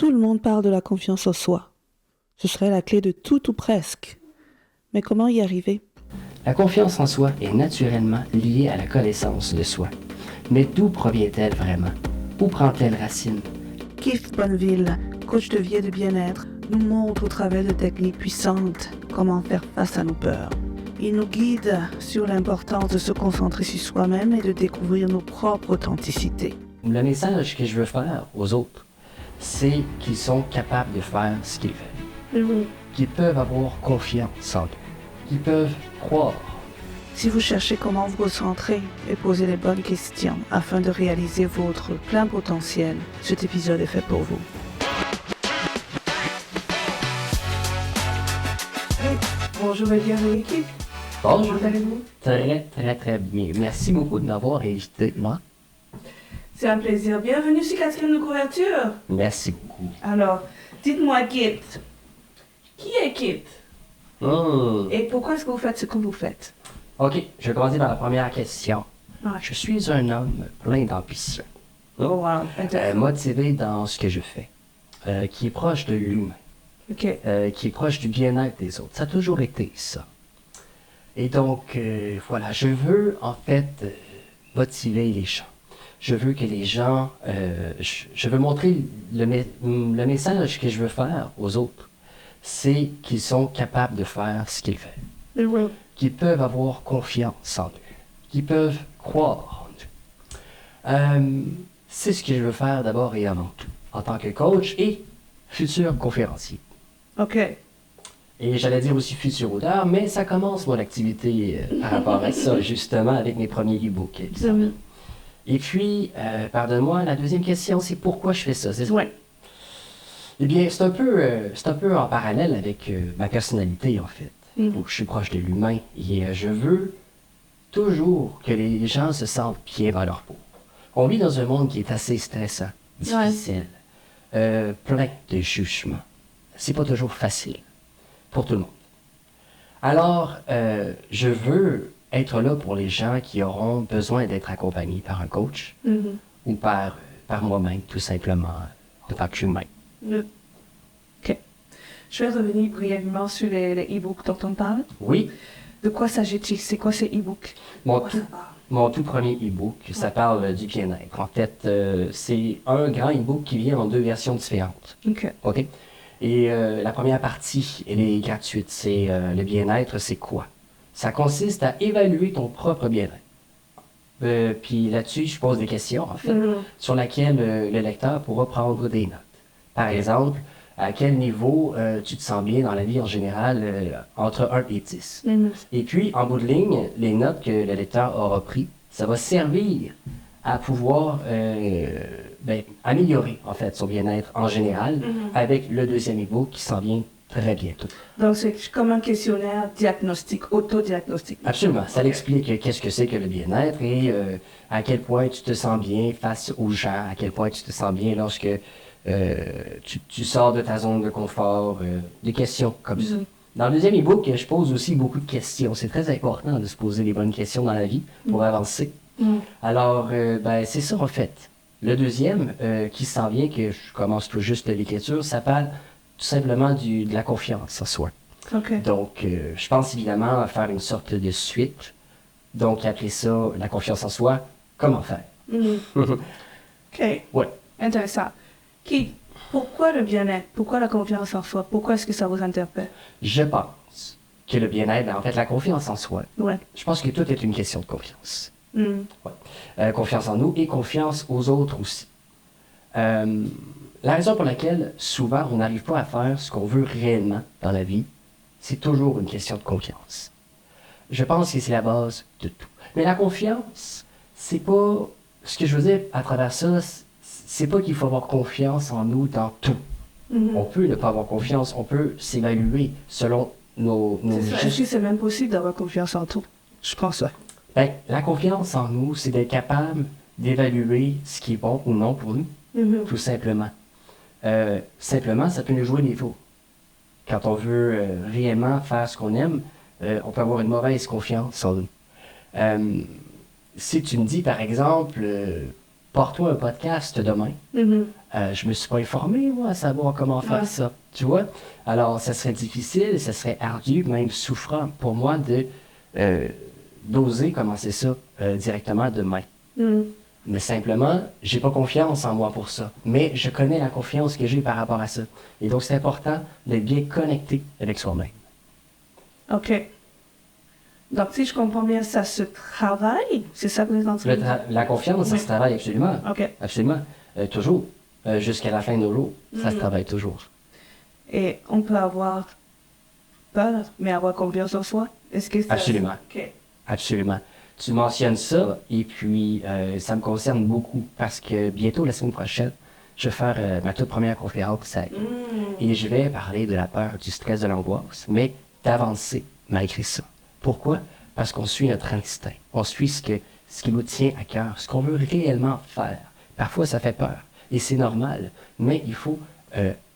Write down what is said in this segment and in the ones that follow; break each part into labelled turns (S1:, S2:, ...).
S1: Tout le monde parle de la confiance en soi. Ce serait la clé de tout ou presque. Mais comment y arriver?
S2: La confiance en soi est naturellement liée à la connaissance de soi. Mais d'où provient-elle vraiment? Où prend-elle racine?
S1: Keith Bonneville, coach de vie et de bien-être, nous montre au travers de techniques puissantes comment faire face à nos peurs. Il nous guide sur l'importance de se concentrer sur soi-même et de découvrir nos propres authenticités.
S2: Le message que je veux faire aux autres, c'est qu'ils sont capables de faire ce qu'ils veulent. Qu'ils peuvent avoir confiance en eux. Qu'ils peuvent croire.
S1: Si vous cherchez comment vous recentrer et poser les bonnes questions afin de réaliser votre plein potentiel, cet épisode est fait pour vous. Bonjour et bienvenue l'équipe.
S2: Bonjour.
S1: Comment allez-vous?
S2: Très bien. Merci beaucoup de m'avoir invité, moi.
S1: C'est un plaisir. Bienvenue sur Quatrième de couverture.
S2: Merci beaucoup.
S1: Alors, dites-moi Kit. Qui est Kit? Et pourquoi est-ce que vous faites ce que vous faites?
S2: OK, je vais commencer par la première question.
S1: Ouais.
S2: Je suis un homme plein d'ambition,
S1: Oh wow, intéressant.
S2: motivé dans ce que je fais, qui est proche de l'humain,
S1: Ok.
S2: qui est proche du bien-être des autres. Ça a toujours été ça. Et donc, voilà, je veux en fait motiver les gens. Je veux que les gens, je veux montrer le message que je veux faire aux autres, c'est qu'ils sont capables de faire ce qu'ils veulent, qu'ils peuvent avoir confiance en eux, qu'ils peuvent croire en eux. C'est ce que je veux faire d'abord et avant tout, en tant que coach et futur conférencier.
S1: Ok.
S2: Et j'allais dire aussi futur auteur, mais ça commence mon activité par rapport à ça, justement, avec mes premiers e-books. Et puis, pardonne-moi, la deuxième question, c'est pourquoi je fais ça, c'est ça?
S1: Ouais.
S2: Eh bien, c'est un peu en parallèle avec ma personnalité, en fait. Donc, je suis proche de l'humain et je veux toujours que les gens se sentent bien dans leur peau. On vit dans un monde qui est assez stressant, difficile, plein de jugements. C'est pas toujours facile pour tout le monde. Alors, je veux être là pour les gens qui auront besoin d'être accompagnés par un coach ou par moi-même, tout simplement, en tant qu'humain.
S1: Ok. Je vais revenir brièvement sur les e-books dont on parle.
S2: Oui,
S1: De quoi s'agit-il? C'est quoi ces e-books?
S2: mon tout premier e-book, ça parle du bien-être. En fait, c'est un grand e-book qui vient en deux versions différentes.
S1: Ok.
S2: OK? Et la première partie, elle est gratuite. C'est le bien-être, c'est quoi? Ça consiste à évaluer ton propre bien-être. Puis là-dessus, je pose des questions, en fait, sur lesquelles le lecteur pourra prendre des notes. Par exemple, à quel niveau tu te sens bien dans la vie en général, entre 1 et 10. Et puis, en bout de ligne, les notes que le lecteur aura prises, ça va servir à pouvoir améliorer, en fait, son bien-être en général avec le deuxième e-book qui s'en vient très bientôt.
S1: Donc c'est comme un questionnaire diagnostic, autodiagnostic.
S2: Absolument. Ça l'explique qu'est-ce que c'est que le bien-être et à quel point tu te sens bien face aux gens, à quel point tu te sens bien lorsque tu sors de ta zone de confort, des questions comme ça. Dans le deuxième e-book, je pose aussi beaucoup de questions. C'est très important de se poser les bonnes questions dans la vie pour avancer. Alors, c'est ça en fait. Le deuxième qui s'en vient, que je commence tout juste l'écriture, ça parle tout simplement de la confiance en soi.
S1: Ok.
S2: Donc, je pense évidemment à faire une sorte de suite. Donc, appeler ça la confiance en soi, comment faire?
S1: Ok.
S2: Ouais.
S1: Intéressant. Qui? Pourquoi le bien-être? Pourquoi la confiance en soi? Pourquoi est-ce que ça vous interpelle?
S2: Je pense que le bien-être, en fait, la confiance en soi,
S1: Ouais.
S2: je pense que tout est une question de confiance. Ouais. Confiance en nous et confiance aux autres aussi. La raison pour laquelle, souvent, on n'arrive pas à faire ce qu'on veut réellement dans la vie, c'est toujours une question de confiance. Je pense que c'est la base de tout. Mais la confiance, c'est pas... Ce que je veux dire à travers ça, c'est pas qu'il faut avoir confiance en nous dans tout. On peut ne pas avoir confiance, on peut s'évaluer selon nos
S1: C'est ça. Est-ce que c'est même possible d'avoir confiance en tout? Je pense ça.
S2: Ben, la confiance en nous, c'est d'être capable d'évaluer ce qui est bon ou non pour nous, tout simplement. Simplement, ça peut nous jouer des tours. Quand on veut réellement faire ce qu'on aime, on peut avoir une mauvaise confiance en nous. Si tu me dis, par exemple, porte-toi un podcast demain. Je me suis pas informé, moi, à savoir comment faire ça. Tu vois? Alors, ça serait difficile, ça serait ardu, même souffrant pour moi d'oser commencer ça directement demain. Mais simplement, j'ai pas confiance en moi pour ça. Mais je connais la confiance que j'ai par rapport à ça. Et donc, c'est important d'être bien connecté avec soi-même.
S1: OK. Donc, si je comprends bien, ça se travaille? C'est ça que vous êtes en train de dire?
S2: La confiance, ça se travaille absolument.
S1: OK.
S2: Absolument. Toujours. Jusqu'à la fin de nos jours, ça se travaille toujours.
S1: Et on peut avoir peur, mais avoir confiance en soi? Est-ce que ça...
S2: Absolument.
S1: OK.
S2: Absolument. Tu mentionnes ça, et puis ça me concerne beaucoup, parce que bientôt, la semaine prochaine, je vais faire ma toute première conférence et je vais parler de la peur, du stress, de l'angoisse, mais d'avancer malgré ça. Pourquoi? Parce qu'on suit notre instinct. On suit ce qui nous tient à cœur, ce qu'on veut réellement faire. Parfois, ça fait peur, et c'est normal, mais il faut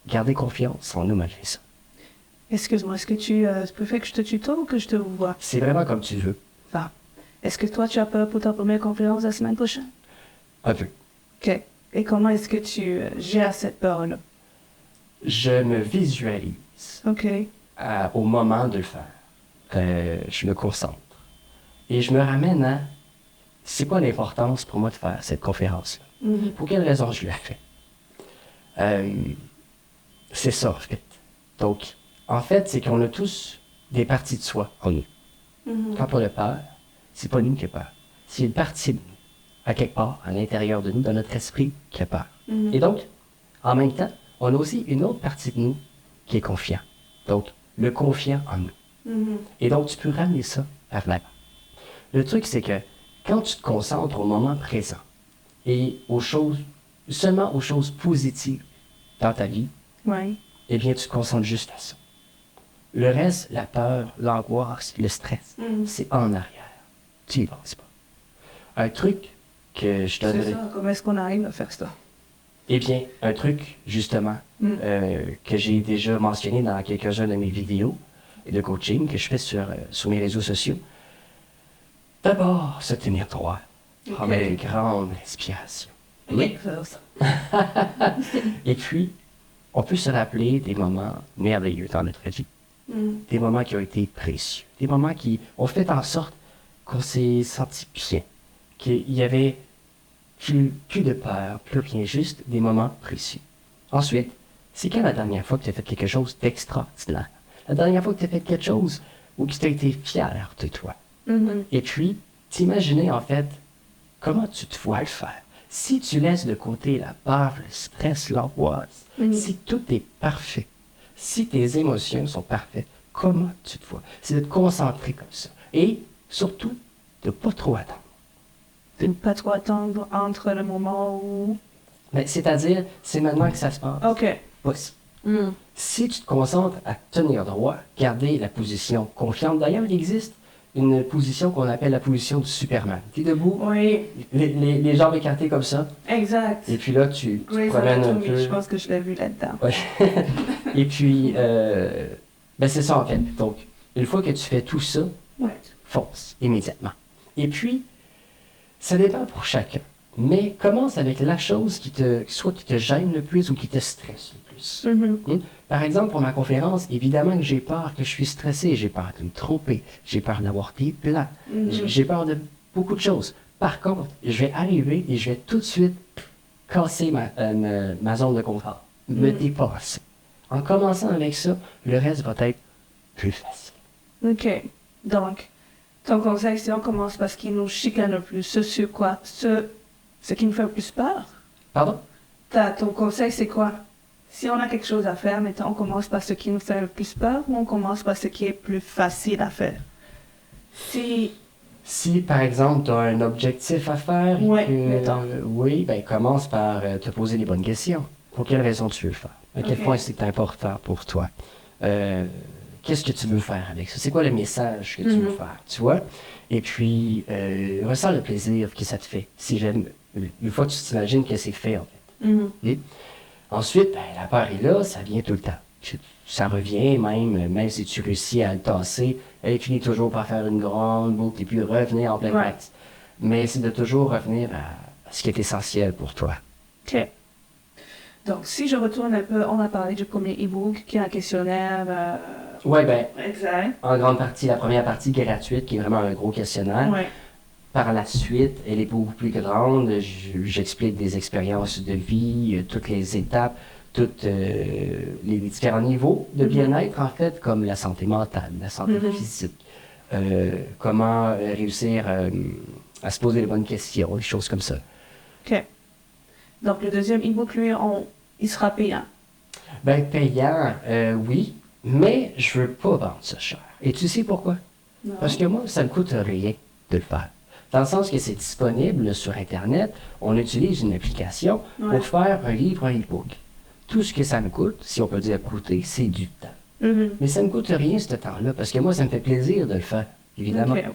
S2: garder confiance en nous malgré ça.
S1: Excuse-moi, est-ce que tu préfères que je te tutoie ou que je te vois?
S2: C'est vraiment comme tu veux.
S1: Ah. Est-ce que toi, tu as peur pour ta première conférence la semaine prochaine?
S2: Un peu.
S1: OK. Et comment est-ce que tu gères cette peur-là?
S2: Je me visualise
S1: OK.
S2: au moment de le faire. Je me concentre. Et je me ramène à c'est quoi l'importance pour moi de faire cette conférence-là? Pour quelle raison je l'ai fait? C'est ça, en fait. Donc, en fait, c'est qu'on a tous des parties de soi en nous. Quand on a peur, c'est pas nous qui a peur. C'est une partie de nous, à quelque part, à l'intérieur de nous, dans notre esprit, qui a peur. Et donc, en même temps, on a aussi une autre partie de nous qui est confiant. Donc, le confiant en nous. Et donc, tu peux ramener ça à l'avant. Le truc, c'est que quand tu te concentres au moment présent et seulement aux choses positives dans ta vie, eh bien, tu te concentres juste à ça. Le reste, la peur, l'angoisse, le stress, c'est en arrière. Tu n'y penses pas. Un truc que je donnerais...
S1: C'est ça, comment est-ce qu'on arrive à faire ça?
S2: Eh bien, un truc, justement, que j'ai déjà mentionné dans quelques-uns de mes vidéos de coaching que je fais sur mes réseaux sociaux. D'abord, se tenir droit. Prendre une grande respiration. Oui. Et puis, on peut se rappeler des moments merveilleux dans notre vie. Des moments qui ont été précieux. Des moments qui ont fait en sorte qu'on s'est senti bien. Qu'il y avait plus de peur, plus rien, juste des moments précieux. Ensuite, c'est quand la dernière fois que tu as fait quelque chose d'extraordinaire? La dernière fois que tu as fait quelque chose où tu as été fier de toi? Et puis, t'imaginer en fait comment tu te vois le faire. Si tu laisses de côté la peur, le stress, l'angoisse, si tout est parfait, si tes émotions sont parfaites, comment tu te vois? C'est de te concentrer comme ça. Et surtout, de ne pas trop attendre.
S1: De ne pas trop attendre entre le moment où...
S2: Mais c'est-à-dire, c'est maintenant que ça se passe.
S1: OK.
S2: Voici. Si tu te concentres à tenir droit, garder la position confiante, d'ailleurs, il existe une position qu'on appelle la position du Superman. Tu es debout, les jambes écartées comme ça.
S1: Exact.
S2: Et puis là, tu te promènes un peu.
S1: Je pense que je l'ai vu là-dedans.
S2: Ouais. Et puis, c'est ça en fait. Donc, une fois que tu fais tout ça, fonce immédiatement. Et puis, ça dépend pour chacun. Mais commence avec la chose qui te gêne le plus ou qui te stresse le plus. Par exemple, pour ma conférence, évidemment que j'ai peur, que je suis stressé, j'ai peur de me tromper, j'ai peur d'avoir des plans, j'ai peur de beaucoup de choses. Par contre, je vais arriver et je vais tout de suite casser ma zone de confort, me dépasser. En commençant avec ça, le reste va être plus facile.
S1: OK. Donc, ton conseil, c'est on commence par ce qui nous chicane le plus. Ce qui nous fait le plus peur.
S2: Pardon?
S1: Ton conseil, c'est quoi? Si on a quelque chose à faire, mettons, on commence par ce qui nous fait le plus peur ou on commence par ce qui est plus facile à faire?
S2: Si, par exemple, tu as un objectif à faire, commence par te poser les bonnes questions. Pour quelle raison tu veux le faire? À quel point c'est important pour toi? Qu'est-ce que tu veux faire avec ça? C'est quoi le message que tu veux faire? Tu vois? Et puis, ressens le plaisir que ça te fait. Si j'aime, une fois que tu t'imagines que c'est fait, en fait. Et ensuite, la peur est là, ça vient tout le temps. Ça revient même si tu réussis à le tasser, elle finit toujours par faire une grande boucle et puis revenir en pleine place. Mais c'est de toujours revenir à ce qui est essentiel pour toi.
S1: OK. Donc, si je retourne un peu, on a parlé du premier e-book qui est un questionnaire.
S2: Oui, bien,
S1: Exact.
S2: en grande partie, la première partie gratuite, qui est vraiment un gros questionnaire.
S1: Ouais.
S2: Par la suite, elle est beaucoup plus grande. J'explique des expériences de vie, toutes les étapes, tous les différents niveaux de bien-être, en fait, comme la santé mentale, la santé physique, comment réussir à se poser les bonnes questions, des choses comme ça.
S1: OK. Donc, le deuxième e-book, lui, il sera payant.
S2: Ben, payant, oui, mais je veux pas vendre ça cher. Et tu sais pourquoi?
S1: Non.
S2: Parce que moi, ça ne coûte rien de le faire. Dans le sens que c'est disponible sur Internet, on utilise une application pour faire un livre, un e-book. Tout ce que ça me coûte, si on peut dire coûter, c'est du temps. Mais ça ne coûte rien ce temps-là, parce que moi, ça me fait plaisir de le faire, évidemment.
S1: OK.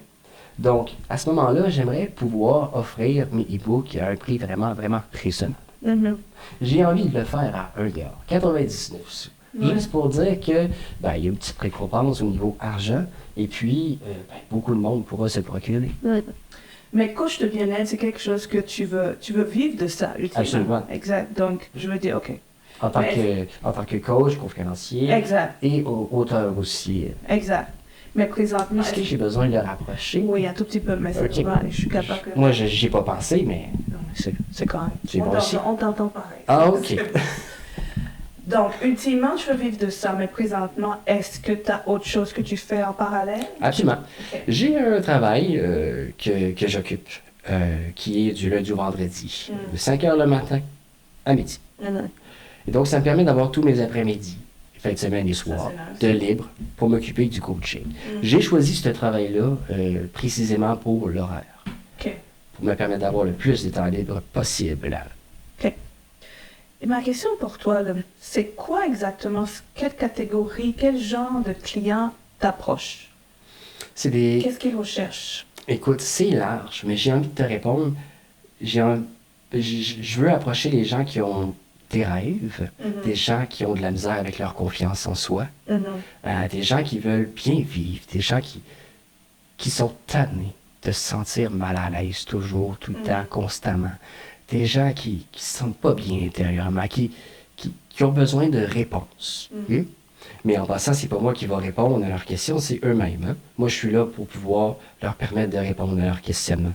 S2: Donc, à ce moment-là, j'aimerais pouvoir offrir mes e-books à un prix vraiment, vraiment raisonnable. J'ai envie de le faire à $1, 99 sous. Juste pour dire que ben, il y a une petite récompense au niveau argent, et puis ben, beaucoup de monde pourra se procurer.
S1: Mais coach de bien-être, c'est quelque chose que tu veux vivre de ça, ultimement.
S2: Absolument.
S1: Exact. Donc, je veux dire, OK.
S2: En tant que coach, conférencier,
S1: Exact.
S2: et auteur aussi.
S1: Exact. Mais présentement,
S2: Est-ce que j'ai besoin de le rapprocher?
S1: oui, un tout petit peu, mais c'est
S2: Ok.
S1: pas, je suis capable que...
S2: Moi, j'y ai pas pensé, mais
S1: C'est correct.
S2: c'est bon aussi.
S1: On t'entend pareil.
S2: Ah, OK.
S1: Donc, ultimement, je veux vivre de ça, mais présentement, est-ce que tu as autre chose que tu fais en parallèle?
S2: Absolument.
S1: Ok.
S2: J'ai un travail que j'occupe, qui est du lundi au vendredi, de 5 heures le matin à midi. Et donc, ça me permet d'avoir tous mes après-midi, fin de semaine et soirs,
S1: c'est
S2: de
S1: nice.
S2: libre pour m'occuper du coaching. J'ai choisi ce travail-là précisément pour l'horaire,
S1: OK.
S2: pour me permettre d'avoir le plus de temps libre possible.
S1: OK. Et ma question pour toi, là, c'est quoi exactement, quelle catégorie, quel genre de client t'approche?
S2: C'est des...
S1: Qu'est-ce qu'ils recherchent?
S2: Écoute, c'est large, mais j'ai envie de te répondre. Je veux approcher les gens qui ont des rêves, des gens qui ont de la misère avec leur confiance en soi, des gens qui veulent bien vivre, des gens qui sont tannés de se sentir mal à l'aise toujours, tout le temps, constamment. Des gens qui ne se sentent pas bien intérieurement, qui ont besoin de réponses. Mais en passant, c'est pas moi qui va répondre à leurs questions, c'est eux-mêmes. Hein? Moi, je suis là pour pouvoir leur permettre de répondre à leurs questionnements.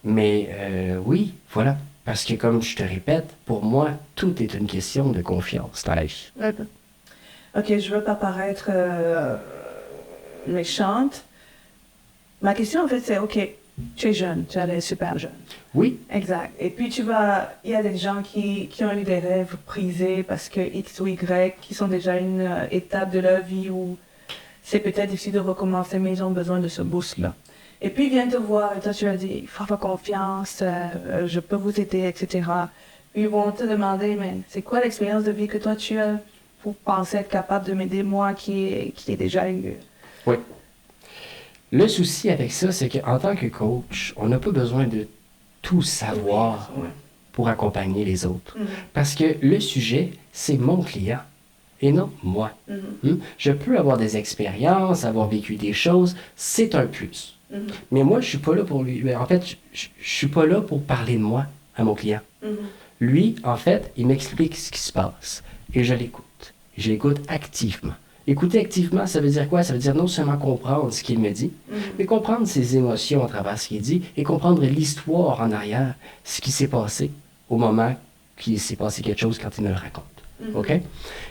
S2: Mais oui, voilà. Parce que, comme je te répète, pour moi, tout est une question de confiance dans la vie.
S1: OK, je veux pas paraître méchante. Ma question, en fait, c'est, OK, tu es jeune, tu as l'air super jeune.
S2: Oui,
S1: Exact. Et puis, il y a des gens qui ont eu des rêves brisés parce que X ou Y, qui sont déjà à une étape de leur vie où c'est peut-être difficile de recommencer, mais ils ont besoin de ce boost-là. Et puis, ils viennent te voir, et toi, tu leur dis, il faut avoir confiance, je peux vous aider, etc. Puis, ils vont te demander, mais c'est quoi l'expérience de vie que toi, tu as pour penser être capable de m'aider, moi, qui est déjà eu?
S2: oui. Le souci avec ça, c'est qu'en tant que coach, on n'a pas besoin de tout savoir pour accompagner les autres. Parce que le sujet, c'est mon client et non moi. Je peux avoir des expériences, avoir vécu des choses, c'est un plus. Mais moi, je suis pas là pour lui. En fait, je suis pas là pour parler de moi à mon client. Lui, en fait, il m'explique ce qui se passe et je l'écoute. Je l'écoute activement. Écouter activement, ça veut dire quoi? Ça veut dire non seulement comprendre ce qu'il me dit, mais comprendre ses émotions à travers ce qu'il dit et comprendre l'histoire en arrière, ce qui s'est passé au moment qu'il s'est passé quelque chose quand il me le raconte. OK?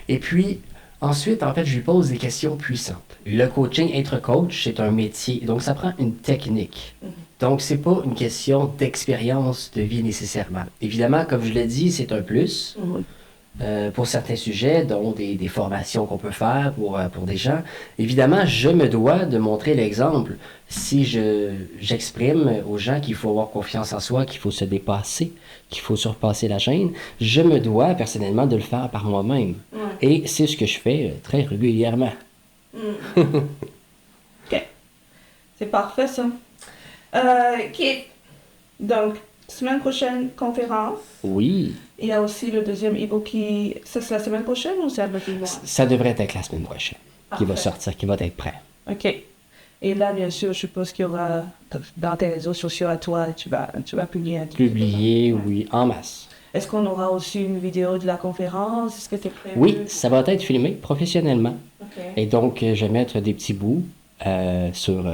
S2: Et puis, ensuite, en fait, je lui pose des questions puissantes. Le coaching, être coach, c'est un métier, donc ça prend une technique. Donc, c'est pas une question d'expérience de vie nécessairement. Évidemment, comme je l'ai dit, c'est un plus. Pour certains sujets, dont des formations qu'on peut faire pour des gens. Évidemment, je me dois de montrer l'exemple. Si j'exprime aux gens qu'il faut avoir confiance en soi, qu'il faut se dépasser, qu'il faut surpasser la chaîne, je me dois personnellement de le faire par moi-même. Et c'est ce que je fais très régulièrement.
S1: OK. C'est parfait, ça. OK. Donc, semaine prochaine, conférence.
S2: Oui.
S1: Il y a aussi le deuxième e-book qui... Ça, c'est la semaine prochaine ou c'est un peu plus loin?
S2: Ça devrait être la semaine prochaine qui va
S1: Parfait.
S2: sortir, qui va être prêt.
S1: OK. Et là, bien sûr, je suppose qu'il y aura, dans tes réseaux sociaux à toi, tu vas publier.
S2: Publier, oui, en masse.
S1: Est-ce qu'on aura aussi une vidéo de la conférence? Est-ce que c'est prévu?
S2: Oui, ça va être filmé professionnellement.
S1: OK.
S2: Et donc, je vais mettre des petits bouts sur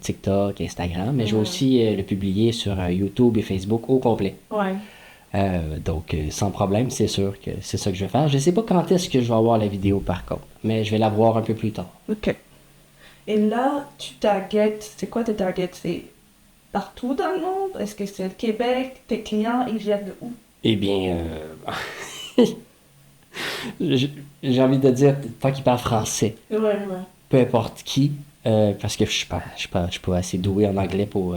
S2: TikTok, Instagram, mais je vais aussi le publier sur YouTube et Facebook au complet.
S1: Ouais.
S2: Donc, sans problème, c'est sûr que c'est ça que je vais faire. Je ne sais pas quand est-ce que je vais avoir la vidéo, par contre, mais je vais la voir un peu plus tard.
S1: OK. Et là, tu targetes, c'est quoi tes targets? C'est partout dans le monde? Est-ce que c'est le Québec? Tes clients, ils viennent de où?
S2: Eh bien, j'ai envie de dire, tant qu'il parle français,
S1: Ouais.
S2: peu importe qui, parce que je suis pas assez doué en anglais pour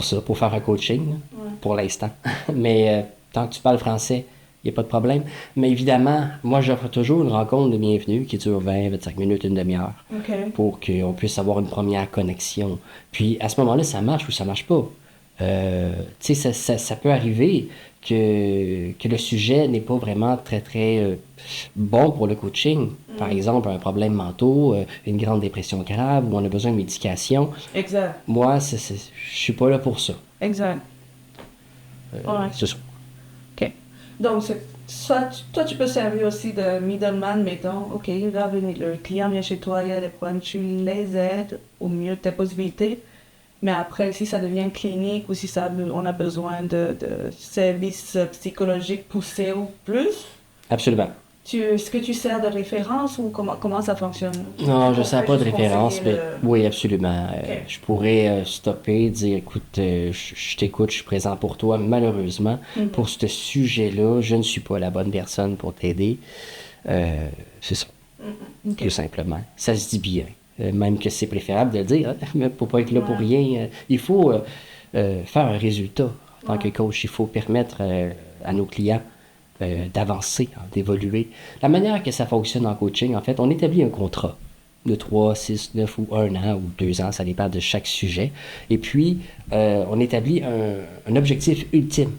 S2: ça, pour faire un coaching, pour l'instant. Mais tant que tu parles français, il n'y a pas de problème. Mais évidemment, moi, j'offre toujours une rencontre de bienvenue qui dure 20-25 minutes, une demi-heure, pour qu'on puisse avoir une première connexion. Puis, à ce moment-là, ça marche ou ça marche pas. Tu sais, ça peut arriver que le sujet n'est pas vraiment très, très bon pour le coaching. Par exemple, un problème mentaux, une grande dépression grave, où on a besoin de médication.
S1: Exact.
S2: Moi, je suis pas là pour ça.
S1: Exact.
S2: C'est ça.
S1: OK. Donc, soit toi, tu peux servir aussi de middleman, mettons, OK, là, le client vient chez toi, il y a des problèmes, tu les aides au mieux de tes possibilités. Mais après, si ça devient clinique ou si on a besoin de services psychologiques poussés ou plus,
S2: Absolument.
S1: est-ce que tu sers de référence ou comment ça fonctionne?
S2: Non, je ne sers pas de référence, mais oui, absolument.
S1: Okay.
S2: Je pourrais stopper, dire, écoute, je t'écoute, je suis présent pour toi. Malheureusement, pour ce sujet-là, je ne suis pas la bonne personne pour t'aider. C'est ça, tout simplement. Ça se dit bien. Même que c'est préférable de le dire, hein, mais pour pas être là pour rien. Il faut faire un résultat en tant que coach. Il faut permettre à nos clients d'avancer, d'évoluer. La manière que ça fonctionne en coaching, en fait, on établit un contrat de 3, 6, 9 ou 1 an ou 2 ans, ça dépend de chaque sujet. Et puis, on établit un objectif ultime.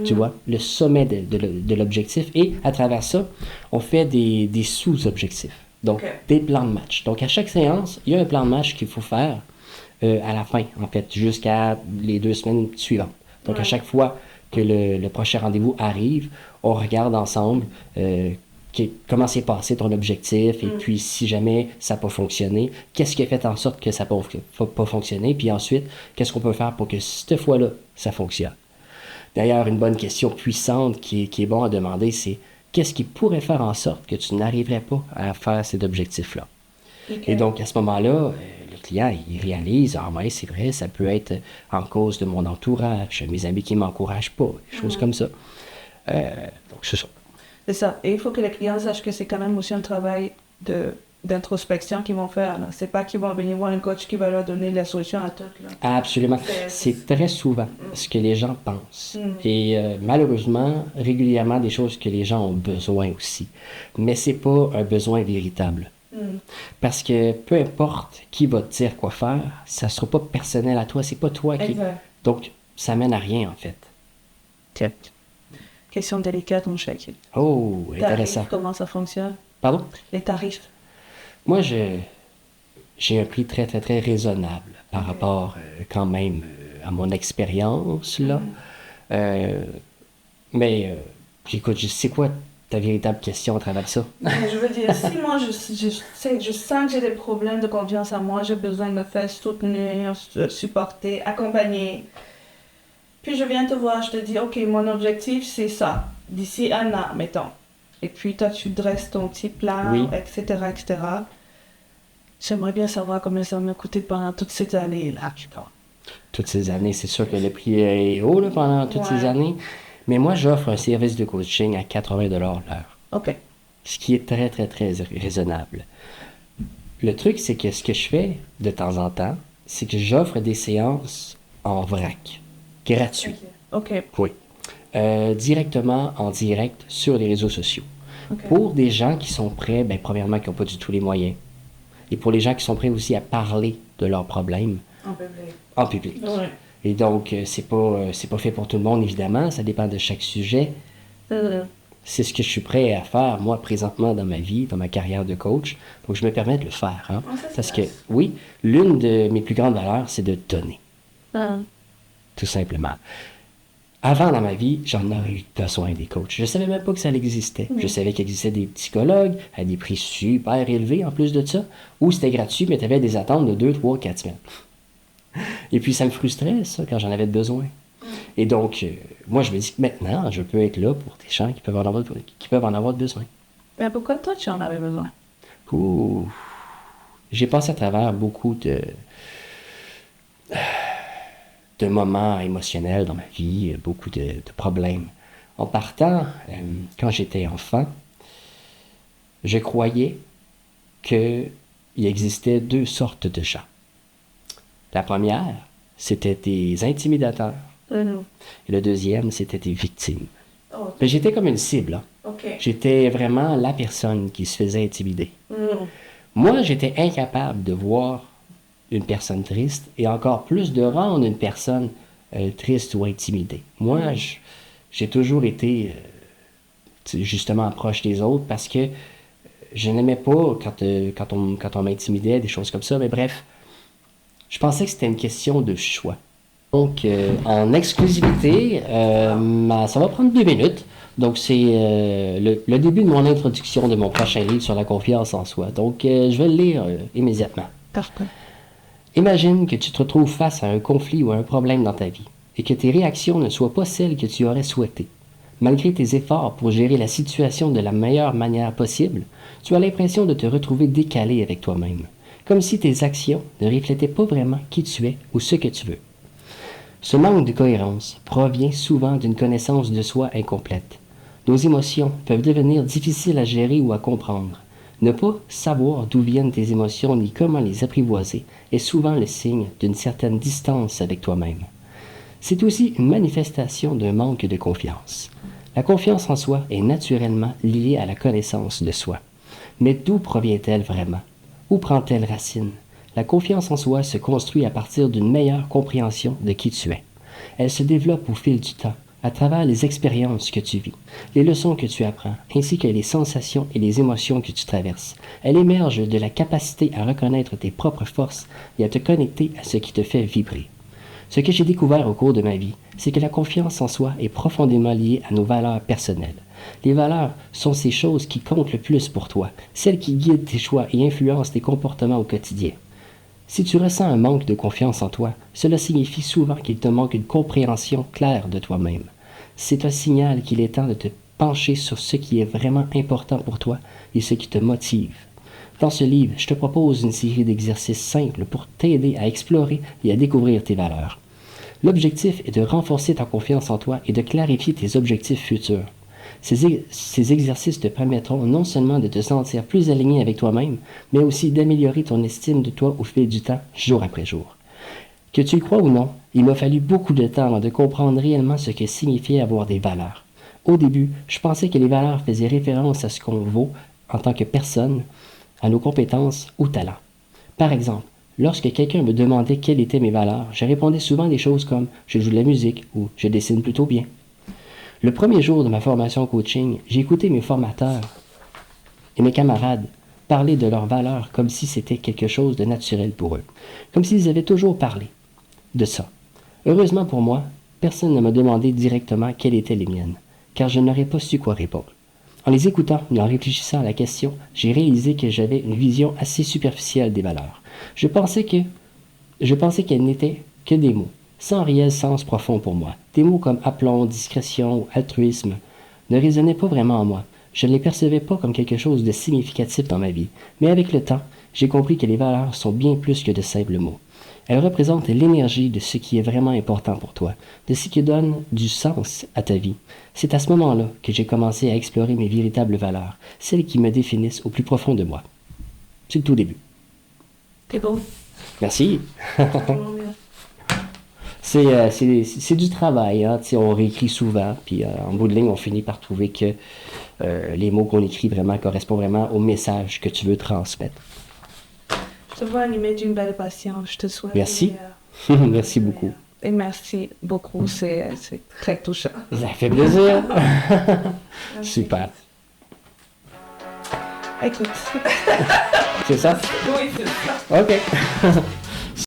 S2: Tu vois, le sommet de l'objectif. Et à travers ça, on fait des sous-objectifs. Donc, des plans de match. Donc, à chaque séance, il y a un plan de match qu'il faut faire à la fin, en fait, jusqu'à les 2 semaines suivantes. Donc, à chaque fois que le prochain rendez-vous arrive, on regarde ensemble comment s'est passé ton objectif et puis si jamais ça n'a pas fonctionné, qu'est-ce qui a fait en sorte que ça n'a pas fonctionné, puis ensuite, qu'est-ce qu'on peut faire pour que cette fois-là, ça fonctionne. D'ailleurs, une bonne question puissante qui est bon à demander, c'est qu'est-ce qui pourrait faire en sorte que tu n'arriverais pas à faire cet objectif-là? Et donc, à ce moment-là, le client, il réalise, ah ouais, c'est vrai, ça peut être en cause de mon entourage, mes amis qui ne m'encouragent pas, des choses comme ça. Donc, c'est ça. C'est ça. Et il faut que les clients sachent que c'est quand même aussi un travail d'introspection qu'ils vont faire. C'est pas qu'ils vont venir voir un coach qui va leur donner la solution à tout. Là. Absolument. C'est très souvent ce que les gens pensent. Et malheureusement, régulièrement, des choses que les gens ont besoin aussi. Mais c'est pas un besoin véritable. Parce que peu importe qui va te dire quoi faire, ça sera pas personnel à toi. C'est pas toi qui... Exact. Donc, ça mène à rien, en fait.
S1: Tiens. Question délicate, mon chèque.
S2: Oh, intéressant.
S1: Comment ça fonctionne? Pardon? Les tarifs.
S2: Moi, j'ai un prix très, très, très raisonnable par rapport quand même à mon expérience, là. Mais, écoute, c'est quoi ta véritable question à travers ça?
S1: Je veux dire, si moi, je sens que j'ai des problèmes de confiance en moi, j'ai besoin de me faire soutenir, supporter, accompagner. Puis je viens te voir, je te dis, OK, mon objectif, c'est ça, d'ici 1 an, mettons. Et puis toi, tu dresses ton petit plan, etc., etc. J'aimerais bien savoir combien ça m'a coûté pendant toutes ces années-là.
S2: Toutes ces années, c'est sûr que le prix est haut là, pendant toutes ces années. Mais moi, j'offre un service de coaching à 80 $ l'heure.
S1: OK.
S2: Ce qui est très, très, très raisonnable. Le truc, c'est que ce que je fais de temps en temps, c'est que j'offre des séances en vrac, gratuit.
S1: OK.
S2: Oui. Directement en direct sur les réseaux sociaux. Pour des gens qui sont prêts, premièrement, qui n'ont pas du tout les moyens. Et pour les gens qui sont prêts aussi à parler de leurs problèmes en public. Ouais. Et donc, c'est pas fait pour tout le monde, évidemment. Ça dépend de chaque sujet. c'est ce que je suis prêt à faire, moi, présentement, dans ma vie, dans ma carrière de coach. Donc, je me permets de le faire. Hein? Parce que, oui, l'une de mes plus grandes valeurs, c'est de donner. Tout simplement. Avant, dans ma vie, j'en aurais eu besoin des coachs. Je ne savais même pas que ça existait. Je savais qu'il existait des psychologues à des prix super élevés, en plus de ça, où c'était gratuit, mais tu avais des attentes de 2, 3, 4 semaines. Et puis, ça me frustrait, ça, quand j'en avais besoin. Et donc, moi, je me dis que maintenant, je peux être là pour des gens qui peuvent en avoir besoin.
S1: Mais pourquoi toi, tu en avais besoin?
S2: Ouh. J'ai passé à travers beaucoup de moments émotionnels dans ma vie, beaucoup de problèmes. En partant, quand j'étais enfant, je croyais qu'il existait 2 sortes de gens. La première, c'était des intimidateurs. Et le deuxième, c'était des victimes. Mais j'étais comme une cible. Hein. J'étais vraiment la personne qui se faisait intimider. Moi, j'étais incapable de voir une personne triste et encore plus de rendre une personne triste ou intimidée. Moi, j'ai toujours été justement proche des autres parce que je n'aimais pas quand on m'intimidait, des choses comme ça. Mais bref, je pensais que c'était une question de choix. Donc, en exclusivité, ça va prendre 2 minutes. Donc, c'est le début de mon introduction de mon prochain livre sur la confiance en soi. Donc, je vais le lire immédiatement.
S1: Parfait.
S2: Imagine que tu te retrouves face à un conflit ou à un problème dans ta vie et que tes réactions ne soient pas celles que tu aurais souhaitées. Malgré tes efforts pour gérer la situation de la meilleure manière possible, tu as l'impression de te retrouver décalé avec toi-même, comme si tes actions ne reflétaient pas vraiment qui tu es ou ce que tu veux. Ce manque de cohérence provient souvent d'une connaissance de soi incomplète. Nos émotions peuvent devenir difficiles à gérer ou à comprendre. Ne pas savoir d'où viennent tes émotions ni comment les apprivoiser est souvent le signe d'une certaine distance avec toi-même. C'est aussi une manifestation d'un manque de confiance. La confiance en soi est naturellement liée à la connaissance de soi. Mais d'où provient-elle vraiment? Où prend-elle racine? La confiance en soi se construit à partir d'une meilleure compréhension de qui tu es. Elle se développe au fil du temps, à travers les expériences que tu vis, les leçons que tu apprends, ainsi que les sensations et les émotions que tu traverses. Elle émerge de la capacité à reconnaître tes propres forces et à te connecter à ce qui te fait vibrer. Ce que j'ai découvert au cours de ma vie, c'est que la confiance en soi est profondément liée à nos valeurs personnelles. Les valeurs sont ces choses qui comptent le plus pour toi, celles qui guident tes choix et influencent tes comportements au quotidien. Si tu ressens un manque de confiance en toi, cela signifie souvent qu'il te manque une compréhension claire de toi-même. C'est un signal qu'il est temps de te pencher sur ce qui est vraiment important pour toi et ce qui te motive. Dans ce livre, je te propose une série d'exercices simples pour t'aider à explorer et à découvrir tes valeurs. L'objectif est de renforcer ta confiance en toi et de clarifier tes objectifs futurs. Ces exercices te permettront non seulement de te sentir plus aligné avec toi-même, mais aussi d'améliorer ton estime de toi au fil du temps, jour après jour. Que tu le crois ou non, il m'a fallu beaucoup de temps avant de comprendre réellement ce que signifiait avoir des valeurs. Au début, je pensais que les valeurs faisaient référence à ce qu'on vaut en tant que personne, à nos compétences ou talents. Par exemple, lorsque quelqu'un me demandait quelles étaient mes valeurs, je répondais souvent des choses comme « je joue de la musique » ou « je dessine plutôt bien ». Le premier jour de ma formation coaching, j'ai écouté mes formateurs et mes camarades parler de leurs valeurs comme si c'était quelque chose de naturel pour eux, comme s'ils avaient toujours parlé de ça. Heureusement pour moi, personne ne m'a demandé directement quelles étaient les miennes, car je n'aurais pas su quoi répondre. En les écoutant et en réfléchissant à la question, j'ai réalisé que j'avais une vision assez superficielle des valeurs. Je pensais qu'elles n'étaient que des mots, sans réel sens profond pour moi. Des mots comme aplomb, discrétion ou altruisme ne résonnaient pas vraiment en moi. Je ne les percevais pas comme quelque chose de significatif dans ma vie. Mais avec le temps, j'ai compris que les valeurs sont bien plus que de simples mots. Elles représentent l'énergie de ce qui est vraiment important pour toi, de ce qui donne du sens à ta vie. C'est à ce moment-là que j'ai commencé à explorer mes véritables valeurs, celles qui me définissent au plus profond de moi. C'est le tout début.
S1: T'es beau.
S2: Merci. C'est du travail, hein? On réécrit souvent, puis en bout de ligne, on finit par trouver que les mots qu'on écrit vraiment correspondent vraiment au message que tu veux transmettre.
S1: Je te vois animé d'une belle patience, je te souhaite.
S2: Merci. Merci beaucoup.
S1: Et merci beaucoup, c'est très touchant.
S2: Ça fait plaisir. Super.
S1: Écoute.
S2: C'est ça?
S1: Oui, c'est ça.
S2: OK.